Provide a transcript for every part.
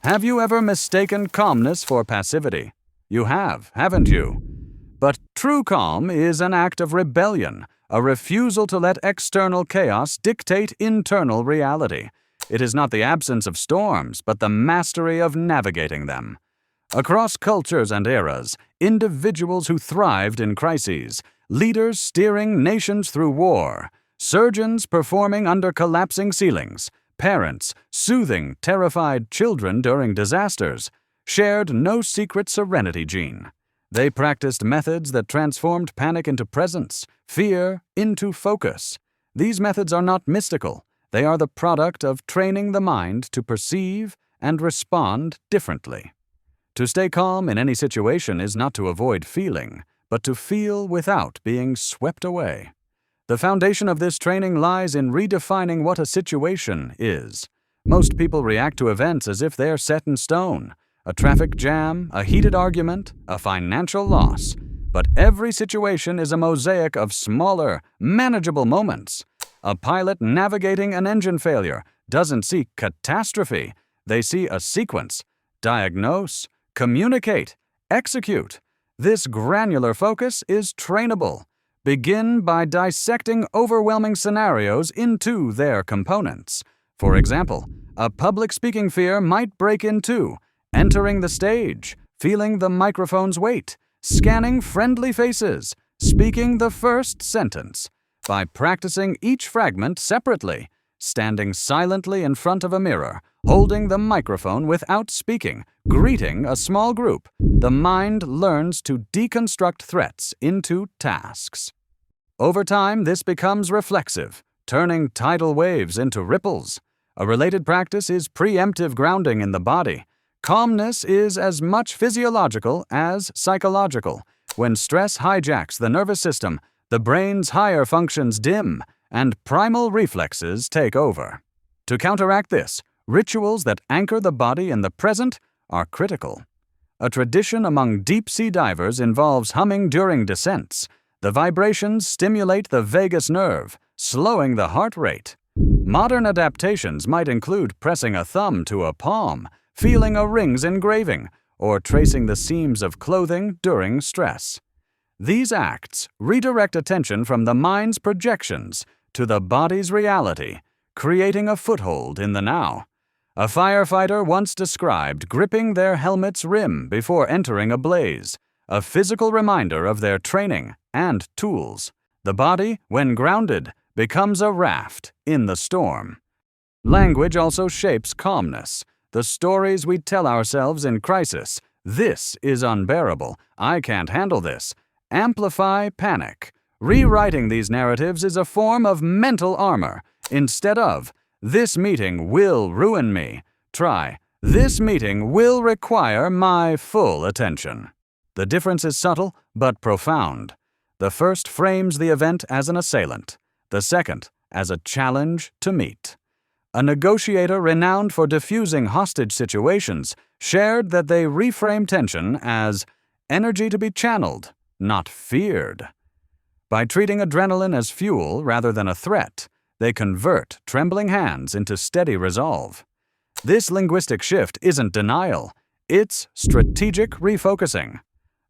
Have you ever mistaken calmness for passivity? You have, haven't you? But true calm is an act of rebellion, a refusal to let external chaos dictate internal reality. It is not the absence of storms, but the mastery of navigating them. Across cultures and eras, individuals who thrived in crises, leaders steering nations through war, surgeons performing under collapsing ceilings, parents soothing terrified children during disasters, shared no secret serenity gene. They practiced methods that transformed panic into presence, fear into focus. These methods are not mystical. They are the product of training the mind to perceive and respond differently. To stay calm in any situation is not to avoid feeling, but to feel without being swept away. The foundation of this training lies in redefining what a situation is. Most people react to events as if they're set in stone. A traffic jam, a heated argument, a financial loss. But every situation is a mosaic of smaller, manageable moments. A pilot navigating an engine failure doesn't see catastrophe. They see a sequence. Diagnose, communicate, execute. This granular focus is trainable. Begin by dissecting overwhelming scenarios into their components. For example, a public speaking fear might break in two, entering the stage, feeling the microphone's weight, scanning friendly faces, speaking the first sentence. By practicing each fragment separately, standing silently in front of a mirror, holding the microphone without speaking, greeting a small group, the mind learns to deconstruct threats into tasks. Over time, this becomes reflexive, turning tidal waves into ripples. A related practice is preemptive grounding in the body. Calmness is as much physiological as psychological. When stress hijacks the nervous system, the brain's higher functions dim, and primal reflexes take over. To counteract this, rituals that anchor the body in the present are critical. A tradition among deep-sea divers involves humming during descents. The vibrations stimulate the vagus nerve, slowing the heart rate. Modern adaptations might include pressing a thumb to a palm, feeling a ring's engraving, or tracing the seams of clothing during stress. These acts redirect attention from the mind's projections to the body's reality, creating a foothold in the now. A firefighter once described gripping their helmet's rim before entering a blaze, a physical reminder of their training and tools. The body, when grounded, becomes a raft in the storm. Language also shapes calmness. The stories we tell ourselves in crisis, "This is unbearable, I can't handle this," amplify panic. Rewriting these narratives is a form of mental armor. Instead of, "This meeting will ruin me," try, "This meeting will require my full attention." The difference is subtle but profound. The first frames the event as an assailant, the second as a challenge to meet. A negotiator renowned for diffusing hostage situations shared that they reframe tension as energy to be channeled, not feared. By treating adrenaline as fuel rather than a threat, they convert trembling hands into steady resolve. This linguistic shift isn't denial, it's strategic refocusing.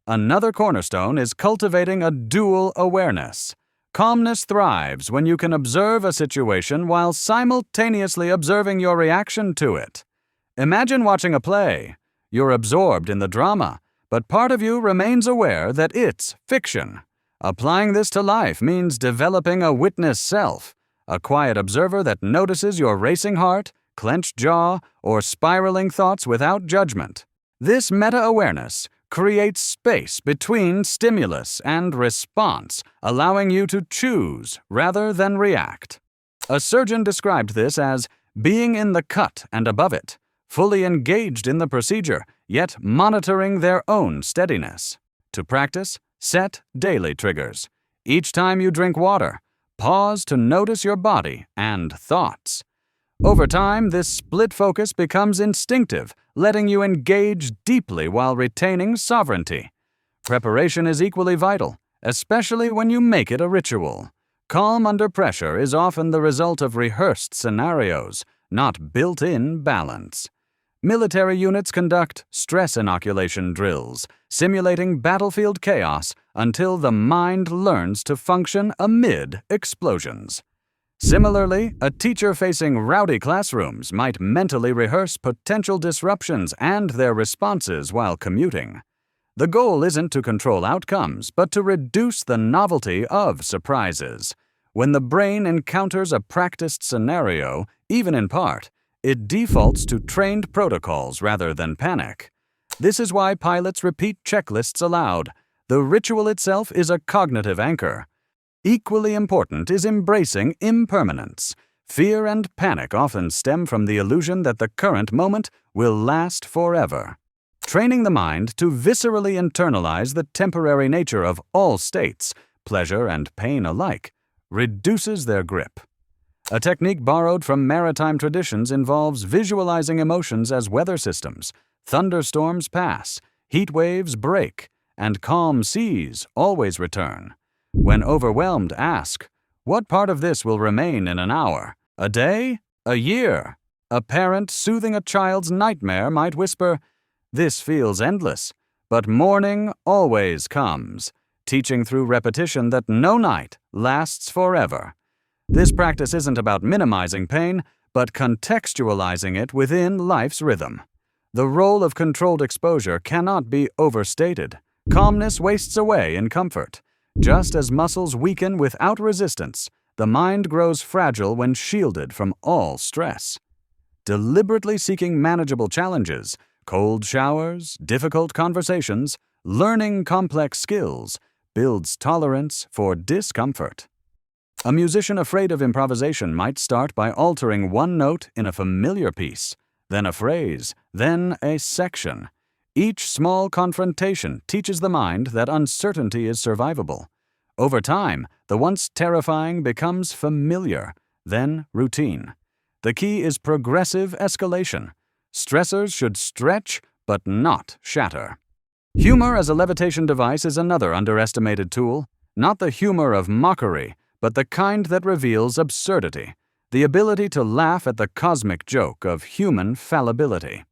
Another cornerstone is cultivating a dual awareness. Calmness thrives when you can observe a situation while simultaneously observing your reaction to it. Imagine watching a play. You're absorbed in the drama, but part of you remains aware that it's fiction. Applying this to life means developing a witness self, a quiet observer that notices your racing heart, clenched jaw, or spiraling thoughts without judgment. This meta-awareness creates space between stimulus and response, allowing you to choose rather than react. A surgeon described this as being in the cut and above it, fully engaged in the procedure, yet monitoring their own steadiness. To practice, set daily triggers. Each time you drink water, pause to notice your body and thoughts. Over time, this split focus becomes instinctive, letting you engage deeply while retaining sovereignty. Preparation is equally vital, especially when you make it a ritual. Calm under pressure is often the result of rehearsed scenarios, not built-in balance. Military units conduct stress inoculation drills, simulating battlefield chaos until the mind learns to function amid explosions. Similarly, a teacher facing rowdy classrooms might mentally rehearse potential disruptions and their responses while commuting. The goal isn't to control outcomes, but to reduce the novelty of surprises. When the brain encounters a practiced scenario, even in part, it defaults to trained protocols rather than panic. This is why pilots repeat checklists aloud. The ritual itself is a cognitive anchor. Equally important is embracing impermanence. Fear and panic often stem from the illusion that the current moment will last forever. Training the mind to viscerally internalize the temporary nature of all states, pleasure and pain alike, reduces their grip. A technique borrowed from maritime traditions involves visualizing emotions as weather systems. Thunderstorms pass, heat waves break, and calm seas always return. When overwhelmed, ask, what part of this will remain in an hour, a day, a year? A parent soothing a child's nightmare might whisper, this feels endless, but morning always comes, teaching through repetition that no night lasts forever. This practice isn't about minimizing pain, but contextualizing it within life's rhythm. The role of controlled exposure cannot be overstated. Calmness wastes away in comfort. Just as muscles weaken without resistance, the mind grows fragile when shielded from all stress. Deliberately seeking manageable challenges, cold showers, difficult conversations, learning complex skills, builds tolerance for discomfort. A musician afraid of improvisation might start by altering one note in a familiar piece, then a phrase, then a section. Each small confrontation teaches the mind that uncertainty is survivable. Over time, the once terrifying becomes familiar, then routine. The key is progressive escalation. Stressors should stretch, but not shatter. Humor as a levitation device is another underestimated tool. Not the humor of mockery, but the kind that reveals absurdity. The ability to laugh at the cosmic joke of human fallibility.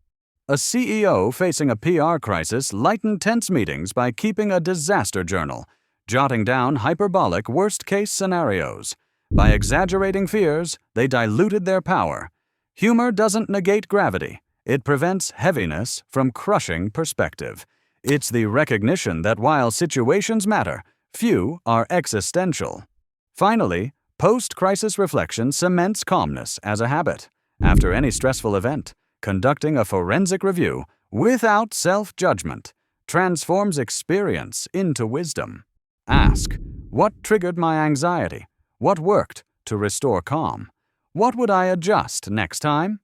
A CEO facing a PR crisis lightened tense meetings by keeping a disaster journal, jotting down hyperbolic worst-case scenarios. By exaggerating fears, they diluted their power. Humor doesn't negate gravity. It prevents heaviness from crushing perspective. It's the recognition that while situations matter, few are existential. Finally, post-crisis reflection cements calmness as a habit. After any stressful event, conducting a forensic review without self-judgment transforms experience into wisdom. Ask, what triggered my anxiety? What worked to restore calm? What would I adjust next time?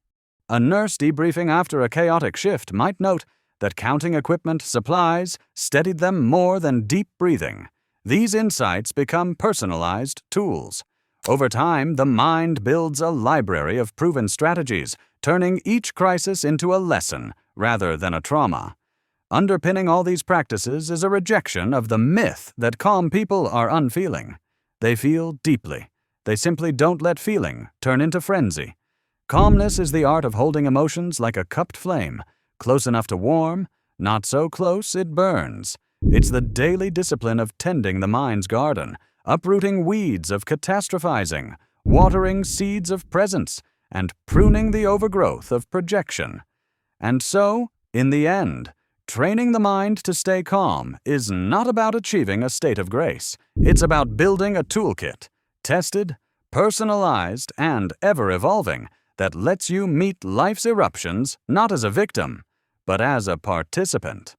A nurse debriefing after a chaotic shift might note that counting equipment supplies steadied them more than deep breathing. These insights become personalized tools. Over time, the mind builds a library of proven strategies, turning each crisis into a lesson rather than a trauma. Underpinning all these practices is a rejection of the myth that calm people are unfeeling. They feel deeply. They simply don't let feeling turn into frenzy. Calmness is the art of holding emotions like a cupped flame, close enough to warm, not so close it burns. It's the daily discipline of tending the mind's garden, uprooting weeds of catastrophizing, watering seeds of presence, and pruning the overgrowth of projection. And so, in the end, training the mind to stay calm is not about achieving a state of grace. It's about building a toolkit, tested, personalized, and ever-evolving, that lets you meet life's eruptions not as a victim, but as a participant.